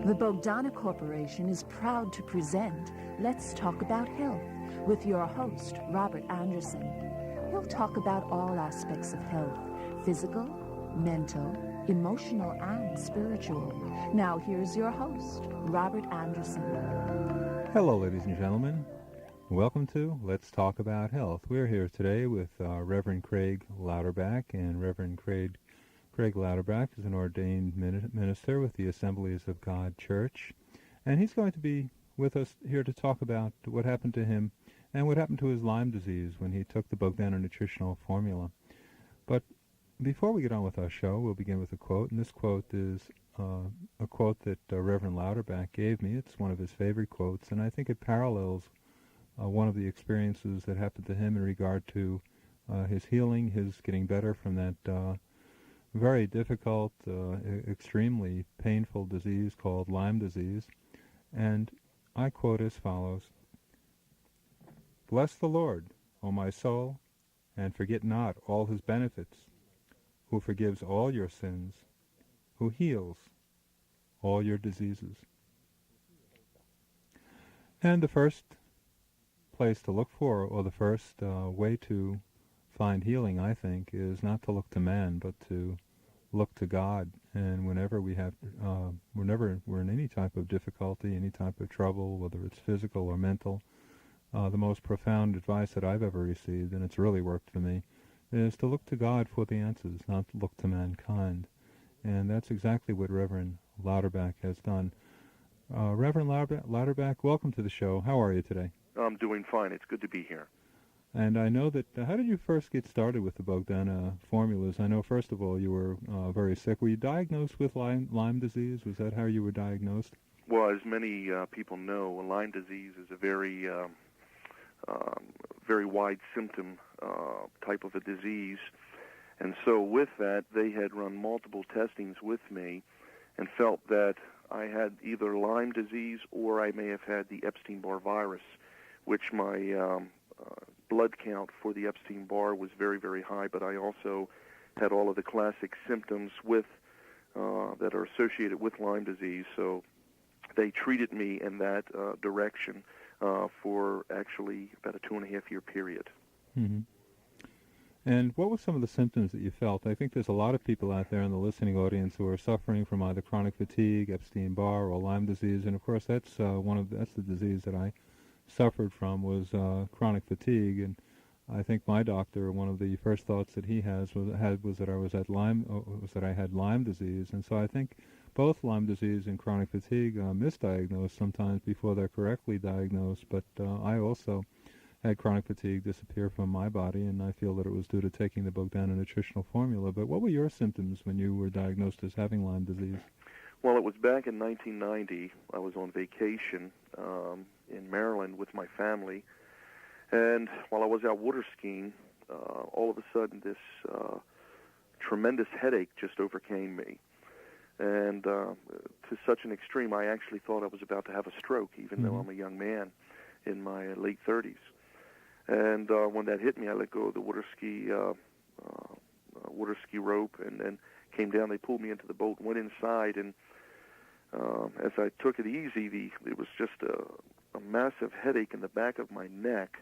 The Bogdana Corporation is proud to present Let's Talk About Health with your host, Robert Anderson. He'll talk about all aspects of health, physical, mental, emotional, and spiritual. Now here's your host, Robert Anderson. Hello, ladies and gentlemen. Welcome to Let's Talk About Health. We're here today with Reverend Craig Lauterbach, and Reverend Craig Lauterbach is an ordained minister with the Assemblies of God Church, and he's going to be with us here to talk about what happened to him and what happened to his Lyme disease when he took the Bogdana nutritional formula. But before we get on with our show, we'll begin with a quote, and this quote is a quote that Reverend Lauterbach gave me. It's one of his favorite quotes, and I think it parallels one of the experiences that happened to him in regard to his healing, his getting better from that very difficult, extremely painful disease called Lyme disease. And I quote as follows: "Bless the Lord, O my soul, and forget not all his benefits, who forgives all your sins, who heals all your diseases." And the first place to look for, or the first way to find healing, I think, is not to look to man, but to look to God. And whenever whenever we're in any type of difficulty, any type of trouble, whether it's physical or mental, the most profound advice that I've ever received, and it's really worked for me, is to look to God for the answers, not to look to mankind. And that's exactly what Reverend Lauterbach has done. Reverend Lauterbach, welcome to the show. How are you today? I'm doing fine. It's good to be here. And I know that, how did you first get started with the Bogdana formulas? I know, first of all, you were very sick. Were you diagnosed with Lyme disease? Was that how you were diagnosed? Well, as many people know, Lyme disease is a very, very wide symptom type of a disease. And so with that, they had run multiple testings with me and felt that I had either Lyme disease or I may have had the Epstein-Barr virus, which my blood count for the Epstein-Barr was very, very high, but I also had all of the classic symptoms with that are associated with Lyme disease. So they treated me in that direction for actually about a 2.5-year period. Mm-hmm. And what were some of the symptoms that you felt? I think there's a lot of people out there in the listening audience who are suffering from either chronic fatigue, Epstein-Barr, or Lyme disease, and of course that's that's the disease that I suffered from, was chronic fatigue. And I think my doctor, one of the first thoughts that he was that I had Lyme disease. And so I think both Lyme disease and chronic fatigue misdiagnosed sometimes before they're correctly diagnosed. But I also had chronic fatigue disappear from my body, and I feel that it was due to taking the Bogdana nutritional formula. But what were your symptoms when you were diagnosed as having Lyme disease? Well, it was back in 1990. I was on vacation in Maryland with my family, and while I was out water skiing, all of a sudden this tremendous headache just overcame me. And to such an extreme, I actually thought I was about to have a stroke, even though I'm a young man in my late 30s. And when that hit me, I let go of the water ski rope, and then came down. They pulled me into the boat, went inside, and as I took it easy, it was just a massive headache in the back of my neck,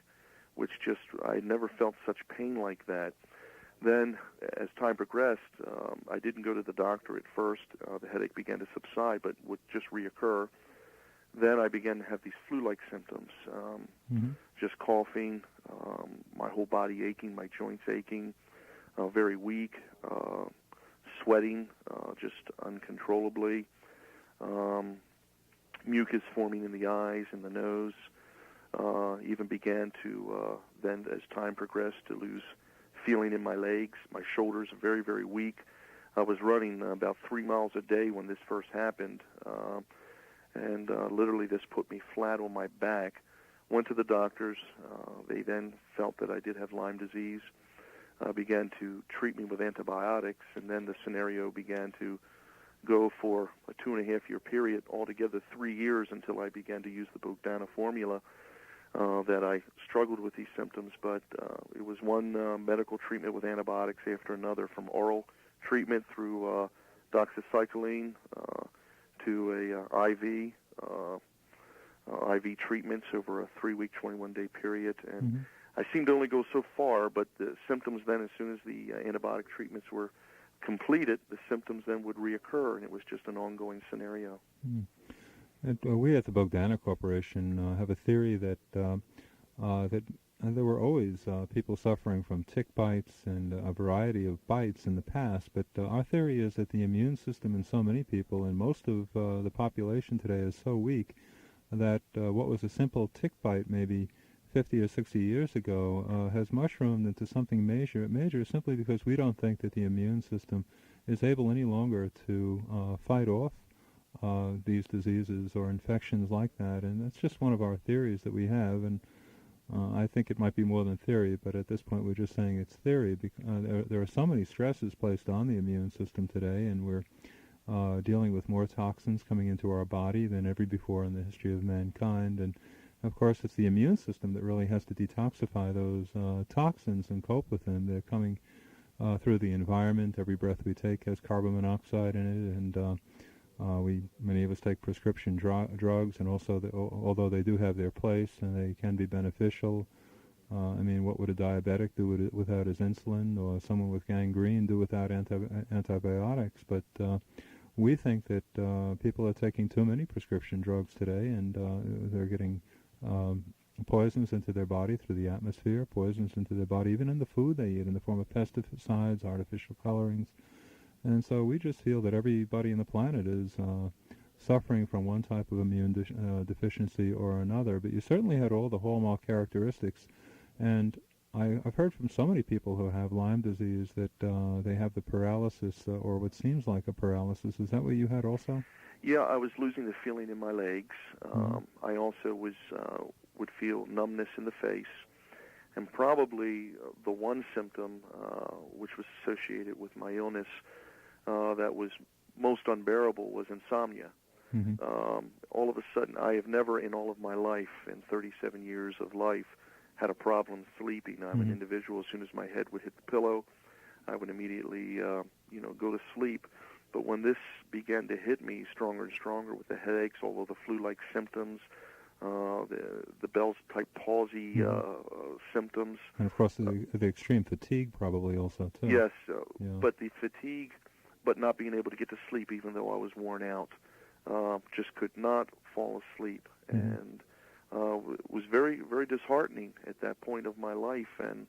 which just, I never felt such pain like that. Then, as time progressed, I didn't go to the doctor at first. The headache began to subside, but would just reoccur. Then I began to have these flu-like symptoms, just coughing, my whole body aching, my joints aching, very weak, sweating just uncontrollably, mucus forming in the eyes and the nose, even began to, then as time progressed, to lose feeling in my legs. My shoulders are very, very weak. I was running about 3 miles a day when this first happened, and literally this put me flat on my back. Went to the doctors. They then felt that I did have Lyme disease, began to treat me with antibiotics, and then the scenario began to go for a 2.5-year period, altogether 3 years, until I began to use the Bogdana formula, that I struggled with these symptoms. But it was one medical treatment with antibiotics after another, from oral treatment through doxycycline to a IV treatments over a 3-week, 21-day period, and I seemed to only go so far, but the symptoms then, as soon as the antibiotic treatments were completed, the symptoms then would reoccur, and it was just an ongoing scenario. We at the Bogdana Corporation have a theory that there were always people suffering from tick bites and a variety of bites in the past, but our theory is that the immune system in so many people, and most of the population today, is so weak that what was a simple tick bite maybe 50 or 60 years ago has mushroomed into something major simply because we don't think that the immune system is able any longer to fight off these diseases or infections like that. And that's just one of our theories that we have, and I think it might be more than theory, but at this point we're just saying it's theory. There are so many stresses placed on the immune system today, and we're dealing with more toxins coming into our body than ever before in the history of mankind. And of course, it's the immune system that really has to detoxify those toxins and cope with them. They're coming through the environment. Every breath we take has carbon monoxide in it, and many of us take prescription drugs, and also, although they do have their place and they can be beneficial, I mean, what would a diabetic do without his insulin, or someone with gangrene do without antibiotics? But we think that people are taking too many prescription drugs today, and they're getting poisons into their body through the atmosphere, poisons into their body even in the food they eat in the form of pesticides, artificial colorings. And so we just feel that everybody on the planet is suffering from one type of immune deficiency or another. But you certainly had all the hallmark characteristics. And I've heard from so many people who have Lyme disease that they have the paralysis, or what seems like a paralysis. Is that what you had also? Yeah, I was losing the feeling in my legs. I also would feel numbness in the face. And probably the one symptom which was associated with my illness that was most unbearable was insomnia. All of a sudden, I have never in all of my life, in 37 years of life, had a problem sleeping. I'm an individual, as soon as my head would hit the pillow, I would immediately go to sleep. But when this began to hit me stronger and stronger with the headaches, all of the flu-like symptoms, the Bell's-type palsy symptoms. And, of course, the extreme fatigue probably also, too. Yes, but the fatigue, but not being able to get to sleep even though I was worn out, just could not fall asleep. And it was very, very disheartening at that point of my life. And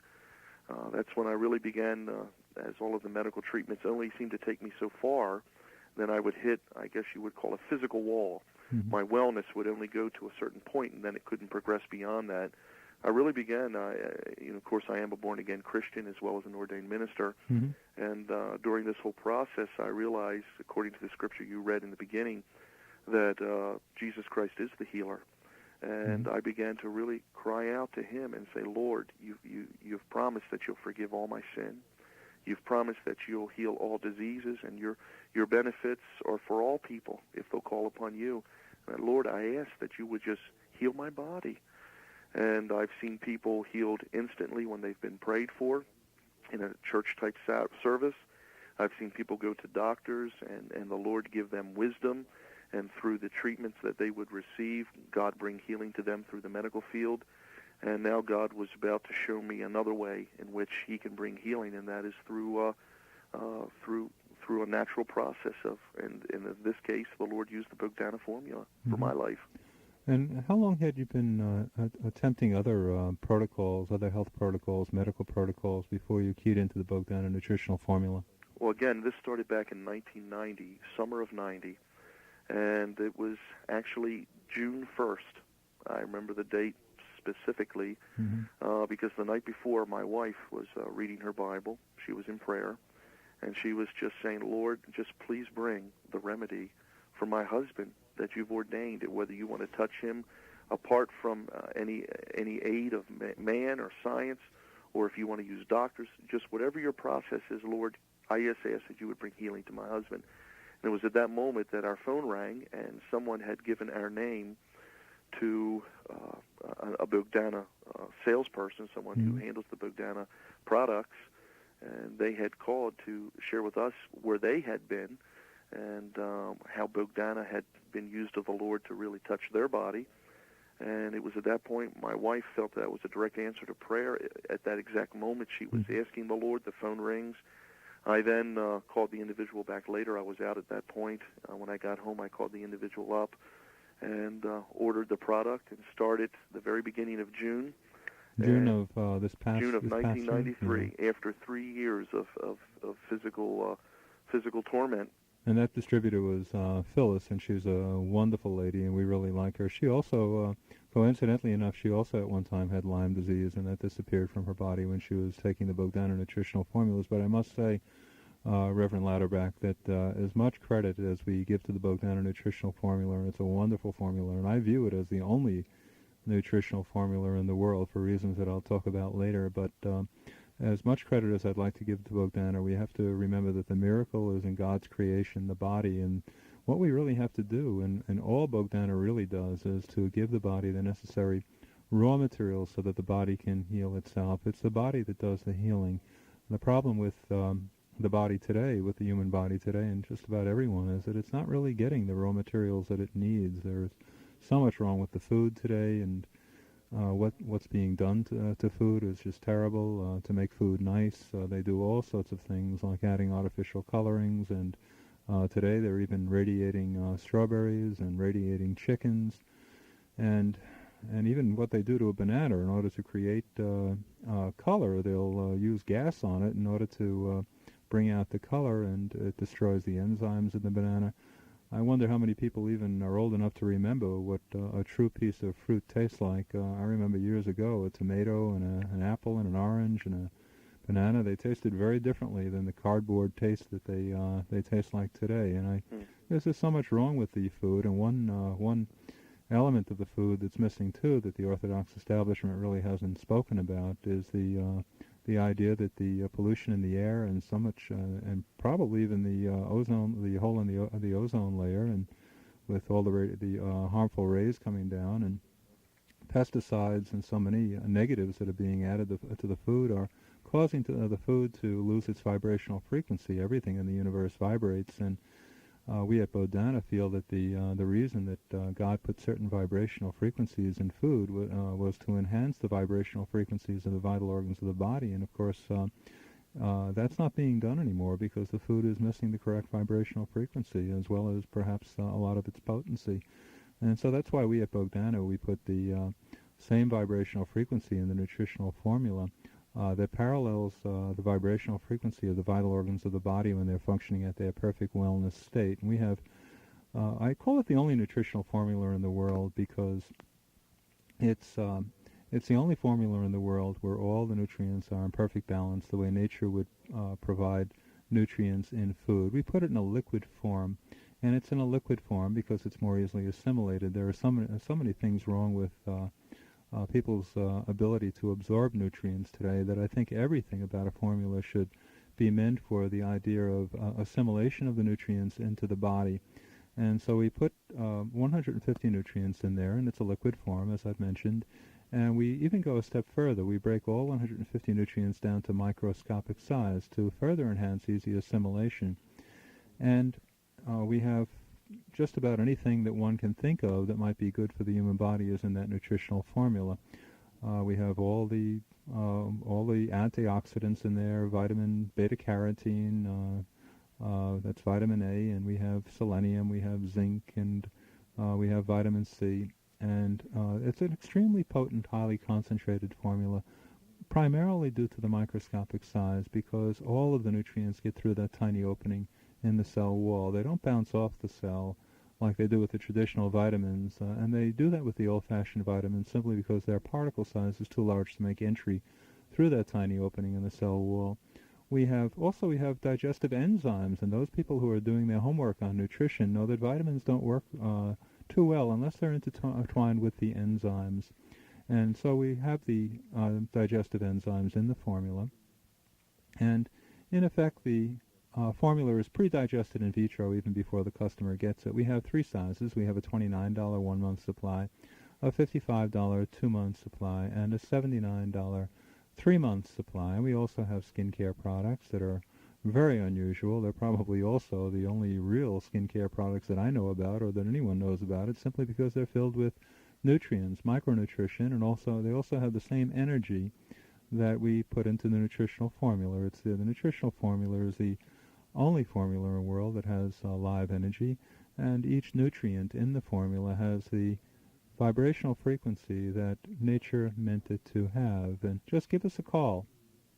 that's when I really began, as all of the medical treatments only seemed to take me so far, then I would hit, I guess you would call a physical wall. My wellness would only go to a certain point, and then it couldn't progress beyond that. I really began, of course, I am a born-again Christian as well as an ordained minister, and during this whole process, I realized, according to the scripture you read in the beginning, that Jesus Christ is the healer. And I began to really cry out to him and say, Lord, you've promised that you'll forgive all my sin. You've promised that you'll heal all diseases, and your benefits are for all people if they'll call upon you. And Lord, I ask that you would just heal my body. And I've seen people healed instantly when they've been prayed for in a church-type service. I've seen people go to doctors, and the Lord give them wisdom, and through the treatments that they would receive, God bring healing to them through the medical field. And now God was about to show me another way in which he can bring healing, and that is through a natural process and in this case, the Lord used the Bogdana formula for my life. And how long had you been attempting other protocols, other health protocols, medical protocols, before you keyed into the Bogdana nutritional formula? Well, again, this started back in 1990, summer of 90, and it was actually June 1st. I remember the date specifically because the night before, my wife was reading her Bible. She was in prayer, and she was just saying, Lord, just please bring the remedy for my husband that you've ordained, whether you want to touch him apart from any aid of man or science, or if you want to use doctors, just whatever your process is, Lord, I just ask that you would bring healing to my husband. And it was at that moment that our phone rang, and someone had given our name to a Bogdana salesperson, someone who handles the Bogdana products, and they had called to share with us where they had been and how Bogdana had been used of the Lord to really touch their body. And it was at that point my wife felt that was a direct answer to prayer. At that exact moment, she was asking the Lord. The phone rings. I then called the individual back later. I was out at that point. When I got home, I called the individual up and ordered the product and started the very beginning of June. June of this past June of this 1993, past June? after 3 years of physical torment. And that distributor was Phyllis, and she was a wonderful lady, and we really like her. She also, coincidentally enough, she also at one time had Lyme disease, and that disappeared from her body when she was taking the Bogdana nutritional formulas. But I must say, Reverend Lauterbach, that as much credit as we give to the Bogdana nutritional formula, and it's a wonderful formula, and I view it as the only nutritional formula in the world for reasons that I'll talk about later. But as much credit as I'd like to give to Bogdana, we have to remember that the miracle is in God's creation, the body, and what we really have to do, and all Bogdana really does, is to give the body the necessary raw materials so that the body can heal itself. It's the body that does the healing. And the problem with the body today, with the human body today, and just about everyone, is that it's not really getting the raw materials that it needs. There's so much wrong with the food today, and what's being done to food is just terrible. To make food nice, they do all sorts of things like adding artificial colorings, and today they're even radiating strawberries and radiating chickens, and even what they do to a banana in order to create color, they'll use gas on it in order to bring out the color, and it destroys the enzymes in the banana. I wonder how many people even are old enough to remember what a true piece of fruit tastes like. I remember years ago a tomato and an apple and an orange and a banana. They tasted very differently than the cardboard taste that they taste like today. And there's just so much wrong with the food. And one element of the food that's missing too, that the Orthodox establishment really hasn't spoken about, is the idea that the pollution in the air and so much, and probably even the ozone, the hole in the ozone layer, and with all the harmful rays coming down, and pesticides and so many negatives that are being added to the food, are causing the food to lose its vibrational frequency. Everything in the universe vibrates, and we at Bogdana feel that the reason that God put certain vibrational frequencies in food was to enhance the vibrational frequencies of the vital organs of the body. And of course, that's not being done anymore because the food is missing the correct vibrational frequency, as well as perhaps a lot of its potency. And so that's why we at Bogdana, we put the same vibrational frequency in the nutritional formula that parallels the vibrational frequency of the vital organs of the body when they're functioning at their perfect wellness state. And we have, I call it the only nutritional formula in the world because it's the only formula in the world where all the nutrients are in perfect balance, the way nature would provide nutrients in food. We put it in a liquid form, and it's in a liquid form because it's more easily assimilated. There are so many things wrong with people's ability to absorb nutrients today that I think everything about a formula should be meant for the idea of assimilation of the nutrients into the body. And so we put 150 nutrients in there, and it's a liquid form, as I've mentioned. And we even go a step further. We break all 150 nutrients down to microscopic size to further enhance easy assimilation. And we have just about anything that one can think of that might be good for the human body is in that nutritional formula. We have all the antioxidants in there, vitamin beta-carotene, that's vitamin A, and we have selenium, we have zinc, and we have vitamin C. And it's an extremely potent, highly concentrated formula, primarily due to the microscopic size, because all of the nutrients get through that tiny opening in the cell wall. They don't bounce off the cell like they do with the traditional vitamins, and they do that with the old-fashioned vitamins simply because their particle size is too large to make entry through that tiny opening in the cell wall. We have digestive enzymes, and those people who are doing their homework on nutrition know that vitamins don't work too well unless they're intertwined with the enzymes. And so we have the digestive enzymes in the formula, and in effect the formula is pre-digested in vitro even before the customer gets it. We have three sizes. We have a $29 1-month supply, a $55 2-month supply, and a $79 3-month supply. And we also have skincare products that are very unusual. They're probably also the only real skincare products that I know about or that anyone knows about it, simply because they're filled with nutrients, micronutrition, and they also have the same energy that we put into the nutritional formula. It's the nutritional formula is the only formula in the world that has live energy, and each nutrient in the formula has the vibrational frequency that nature meant it to have. And just give us a call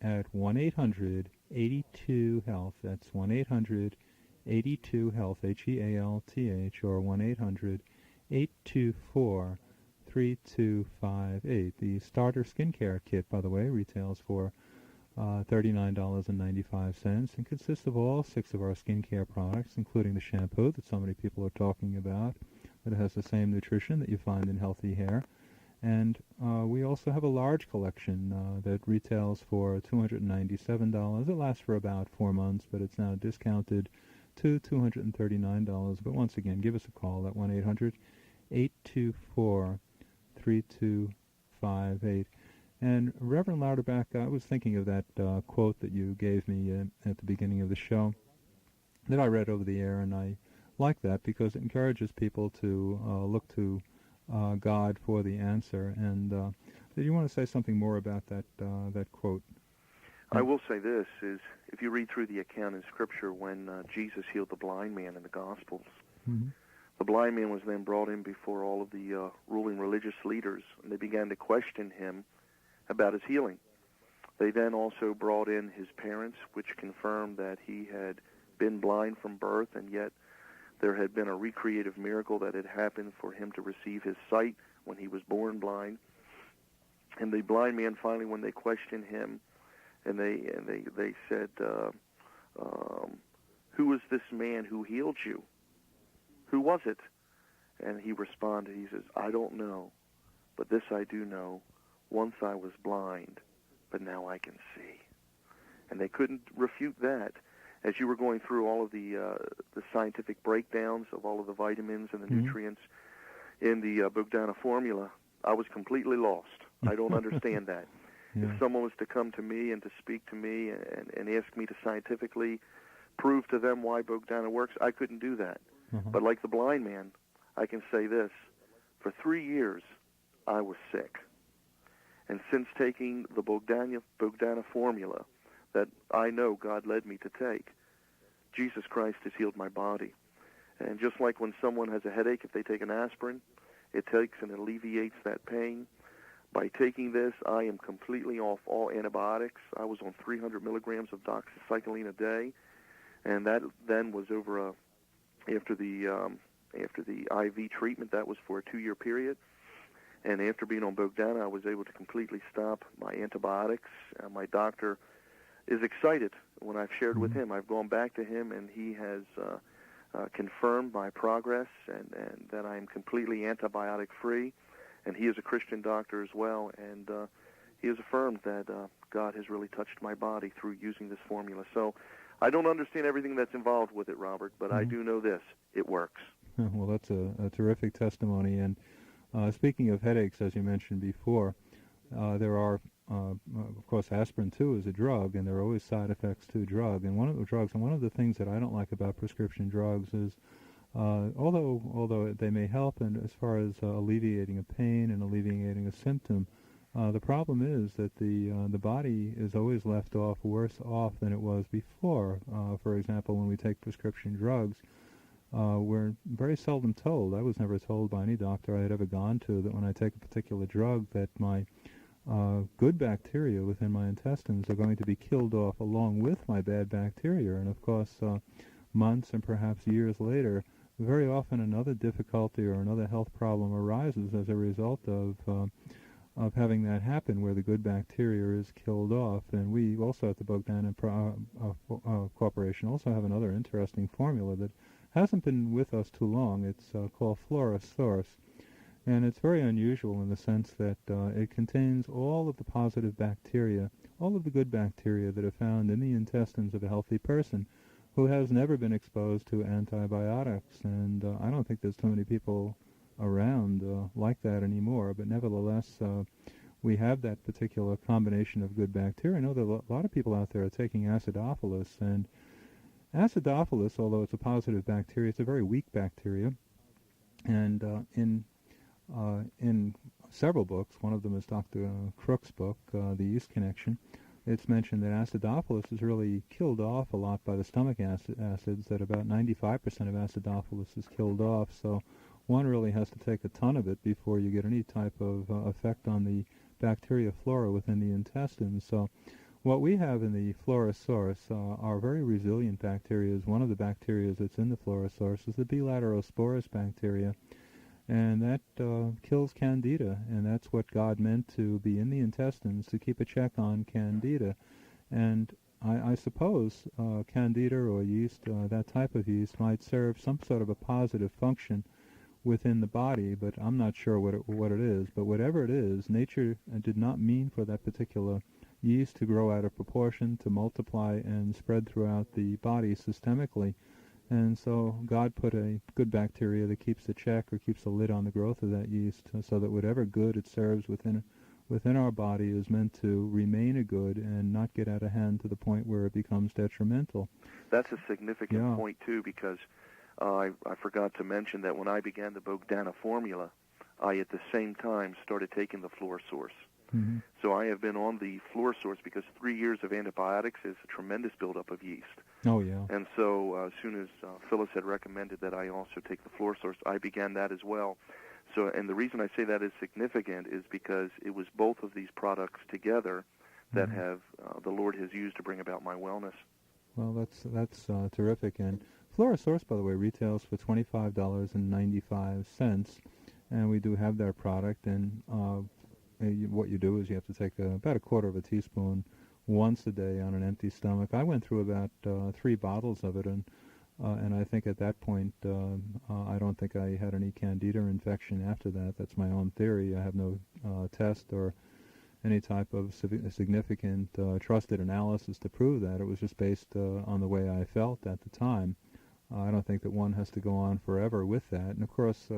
at 1-800-82-HEALTH. That's 1-800-82-HEALTH, H-E-A-L-T-H, or 1-800-824-3258. The starter skincare kit, by the way, retails for $39.95 and consists of all 6 of our skincare products, including the shampoo that so many people are talking about, that has the same nutrition that you find in healthy hair. And we also have a large collection that retails for $297. It lasts for about 4 months, but it's now discounted to $239. But once again, give us a call at 1-800-824-3258. And Reverend Lauterbach, I was thinking of that quote that you gave me at the beginning of the show that I read over the air, and I like that because it encourages people to look to God for the answer. And did you want to say something more about that quote? I will say this, is if you read through the account in Scripture when Jesus healed the blind man in the Gospels, the blind man was then brought in before all of the ruling religious leaders, and they began to question him about his healing. They then also brought in his parents, which confirmed that he had been blind from birth, and yet there had been a recreative miracle that had happened for him to receive his sight when he was born blind. And the blind man finally, when they questioned him, and they said, "Who was this man who healed you? Who was it?" And he responded, he says, "I don't know, but this I do know. Once I was blind, but now I can see." And they couldn't refute that. As you were going through all of the scientific breakdowns of all of the vitamins and the nutrients in the Bogdana formula, I was completely lost. I don't understand that. Yeah. If someone was to come to me and to speak to me and ask me to scientifically prove to them why Bogdana works, I couldn't do that. But like the blind man, I can say this. For 3 years, I was sick. And since taking the Bogdana formula that I know God led me to take, Jesus Christ has healed my body. And just like when someone has a headache, if they take an aspirin, it takes and alleviates that pain. By taking this, I am completely off all antibiotics. I was on 300 milligrams of doxycycline a day, and that then was over after the IV treatment. That was for a 2-year period. And after being on Bogdana, I was able to completely stop my antibiotics. My doctor is excited when I've shared with him. I've gone back to him, and he has confirmed my progress and that I am completely antibiotic-free. And he is a Christian doctor as well, and he has affirmed that God has really touched my body through using this formula. So I don't understand everything that's involved with it, Robert, but I do know this. It works. Well, that's a terrific testimony. And speaking of headaches, as you mentioned before, there are, of course, aspirin, too, is a drug, and there are always side effects to drug. And one of the things that I don't like about prescription drugs is, although they may help and as far as alleviating a pain and alleviating a symptom, the problem is that the body is always left off worse off than it was before. For example, when we take prescription drugs, we're very seldom told. I was never told by any doctor I had ever gone to that when I take a particular drug that my good bacteria within my intestines are going to be killed off along with my bad bacteria. And of course, months and perhaps years later, very often another difficulty or another health problem arises as a result of having that happen, where the good bacteria is killed off. And we also at the Bogdana Corporation also have another interesting formula that hasn't been with us too long. It's called Flora Source, and it's very unusual in the sense that it contains all of the positive bacteria, all of the good bacteria that are found in the intestines of a healthy person who has never been exposed to antibiotics. And I don't think there's too many people around like that anymore, but nevertheless, we have that particular combination of good bacteria. I know that a lot of people out there are taking acidophilus, and acidophilus, although it's a positive bacteria, it's a very weak bacteria. And in several books, one of them is Dr. Crook's book, The Yeast Connection, it's mentioned that acidophilus is really killed off a lot by the stomach acids, that about 95% of acidophilus is killed off. So one really has to take a ton of it before you get any type of effect on the bacteria flora within the intestines. So what we have in the flora source are very resilient bacteria. One of the bacteria that's in the flora source is the B. laterosporus bacteria, and that kills candida, and that's what God meant to be in the intestines, to keep a check on candida. And I suppose candida or yeast, that type of yeast, might serve some sort of a positive function within the body, but I'm not sure what it is. But whatever it is, nature did not mean for that particular yeast to grow out of proportion, to multiply and spread throughout the body systemically. And so God put a good bacteria that keeps a check or keeps a lid on the growth of that yeast, so that whatever good it serves within our body is meant to remain a good and not get out of hand to the point where it becomes detrimental. That's a significant point, too, because I forgot to mention that when I began the Bogdana formula, I at the same time started taking the Flora Source. Mm-hmm. So I have been on the Flora Source because 3 years of antibiotics is a tremendous buildup of yeast. Oh, yeah. And so as soon as Phyllis had recommended that I also take the Flora Source, I began that as well. So, and the reason I say that is significant is because it was both of these products together that have the Lord has used to bring about my wellness. Well, that's terrific. And Flora Source, by the way, retails for $25.95, and we do have that product. And what you do is you have to take about a quarter of a teaspoon once a day on an empty stomach. I went through about 3 bottles of it, and I think at that point I don't think I had any candida infection after that. That's my own theory. I have no test or any type of significant trusted analysis to prove that. It was just based on the way I felt at the time. I don't think that one has to go on forever with that. And of course,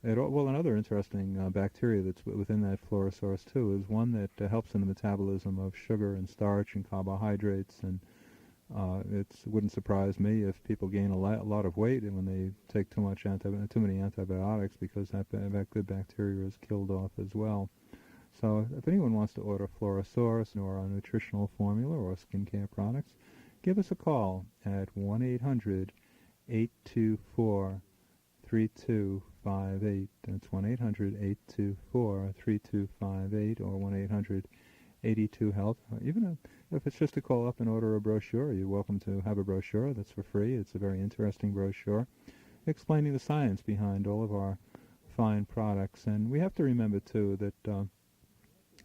another interesting bacteria that's within that Flora Source too is one that helps in the metabolism of sugar and starch and carbohydrates. And it wouldn't surprise me if people gain a lot of weight when they take too many antibiotics, because that good bacteria is killed off as well. So if anyone wants to order Flora Source or our nutritional formula or skincare products, give us a call at 1-800-824-3258. That's 1-800-824-3258 or 1-800-82-HEALTH. Even if it's just to call up and order a brochure, you're welcome to have a brochure. That's for free. It's a very interesting brochure explaining the science behind all of our fine products. And we have to remember, too, that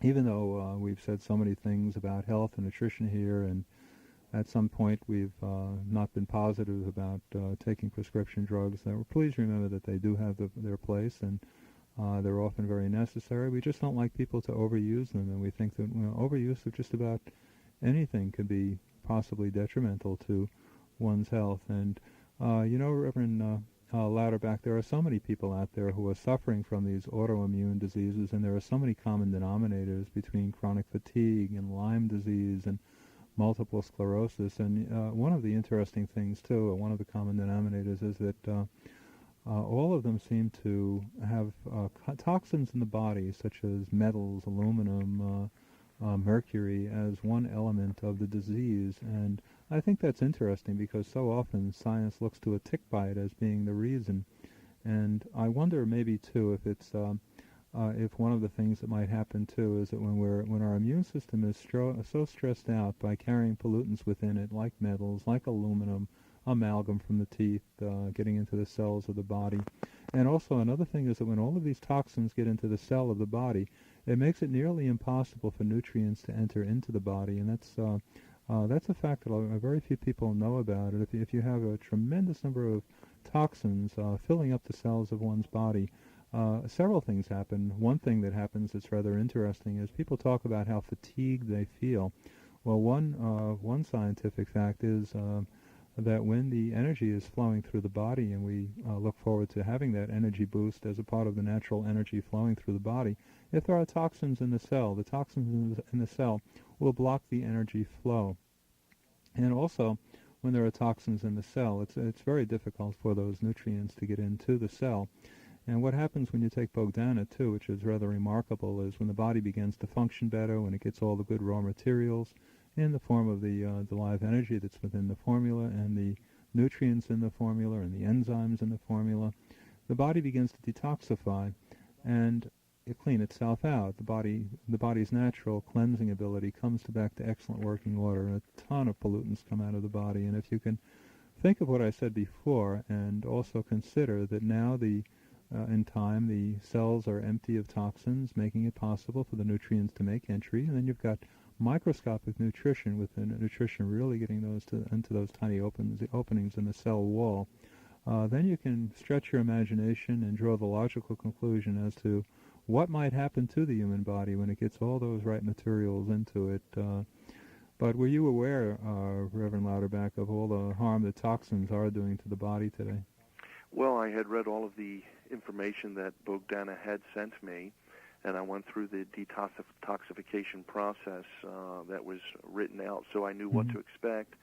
even though we've said so many things about health and nutrition here, and at some point we've not been positive about taking prescription drugs, please remember that they do have their place, and they're often very necessary. We just don't like people to overuse them, and we think that overuse of just about anything could be possibly detrimental to one's health. And Reverend Lauterbach, there are so many people out there who are suffering from these autoimmune diseases, and there are so many common denominators between chronic fatigue and Lyme disease and multiple sclerosis. And one of the interesting things, too, or one of the common denominators, is that all of them seem to have toxins in the body, such as metals, aluminum, mercury, as one element of the disease. And I think that's interesting, because so often science looks to a tick bite as being the reason. And I wonder maybe, too, if it's if one of the things that might happen, too, is that when our immune system is so stressed out by carrying pollutants within it, like metals, like aluminum, amalgam from the teeth, getting into the cells of the body. And also another thing is that when all of these toxins get into the cell of the body, it makes it nearly impossible for nutrients to enter into the body. And that's a fact that very few people know about. It. If you have a tremendous number of toxins filling up the cells of one's body, several things happen. One thing that happens that's rather interesting is people talk about how fatigued they feel. Well, one scientific fact is that when the energy is flowing through the body, and we look forward to having that energy boost as a part of the natural energy flowing through the body, If there are toxins in the cell, the toxins in the cell will block the energy flow. And also, when there are toxins in the cell, it's very difficult for those nutrients to get into the cell. And what happens when you take Bogdana, too, which is rather remarkable, is when the body begins to function better, when it gets all the good raw materials in the form of the live energy that's within the formula and the nutrients in the formula and the enzymes in the formula, the body begins to detoxify and clean itself out. The body's natural cleansing ability comes back to excellent working order, and a ton of pollutants come out of the body. And if you can think of what I said before, and also consider that now in time the cells are empty of toxins, making it possible for the nutrients to make entry, and then you've got microscopic nutrition within nutrition really getting into those tiny openings in the cell wall, then you can stretch your imagination and draw the logical conclusion as to what might happen to the human body when it gets all those right materials into it. But were you aware, Reverend Lauterbach, of all the harm that toxins are doing to the body today? Well, I had read all of the information that Bogdana had sent me, and I went through the detoxification process that was written out, so I knew what to expect.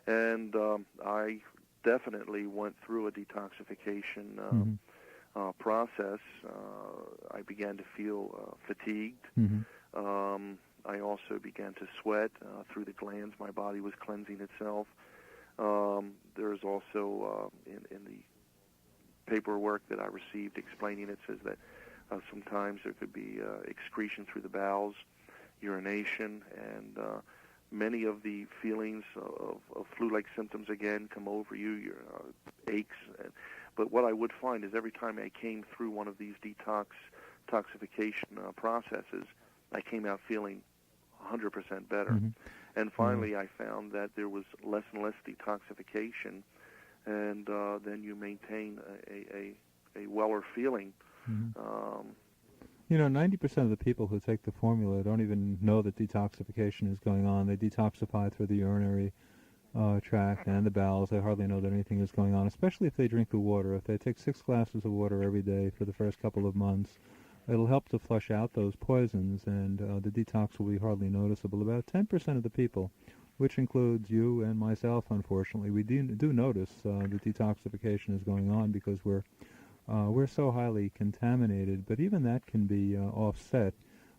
And I definitely went through a detoxification process. I began to feel fatigued. I also began to sweat through the glands. My body was cleansing itself. There's also in the paperwork that I received explaining it says that sometimes there could be excretion through the bowels, urination, and many of the feelings of flu-like symptoms again come over you, your aches. But what I would find is every time I came through one of these detoxification processes, I came out feeling 100% better. And finally I found that there was less and less detoxification, and then you maintain a weller feeling. 90% of the people who take the formula don't even know that detoxification is going on. They detoxify through the urinary tract and the bowels. They hardly know that anything is going on, especially if they drink the water. If they take 6 glasses of water every day for the first couple of months, it'll help to flush out those poisons, and the detox will be hardly noticeable. About 10% of the people, which includes you and myself, unfortunately, we do notice the detoxification is going on because we're so highly contaminated, but even that can be offset.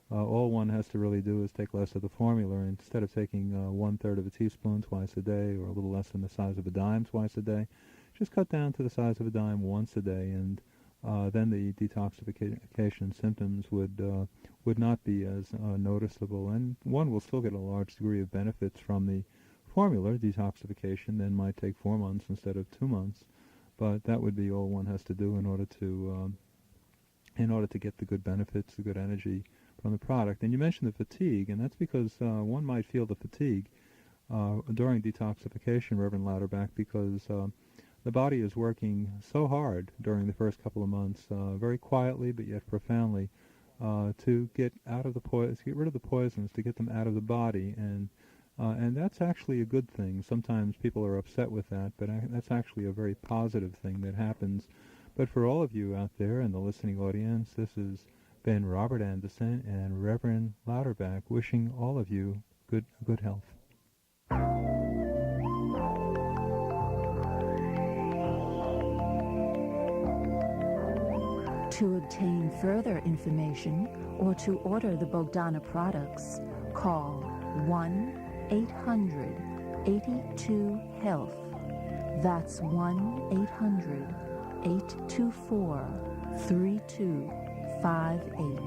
All one has to really do is take less of the formula. Instead of taking 1/3 of a teaspoon twice a day, or a little less than the size of a dime twice a day, just cut down to the size of a dime once a day, and then the detoxification symptoms would not be as noticeable, and one will still get a large degree of benefits from the formula. Detoxification then might take 4 months instead of 2 months. But that would be all one has to do in order to get the good benefits, the good energy from the product. And you mentioned the fatigue, and that's because one might feel the fatigue during detoxification, Reverend Lauterbach, because the body is working so hard during the first couple of months, very quietly but yet profoundly, to get rid of the poisons, to get them out of the body, and that's actually a good thing. Sometimes people are upset with that, but that's actually a very positive thing that happens. But for all of you out there in the listening audience, this has been Robert Anderson and Reverend Lauterbach wishing all of you good health. To obtain further information or to order the Bogdana products, call 1-800-82-HEALTH. That's 1-800-824-3258.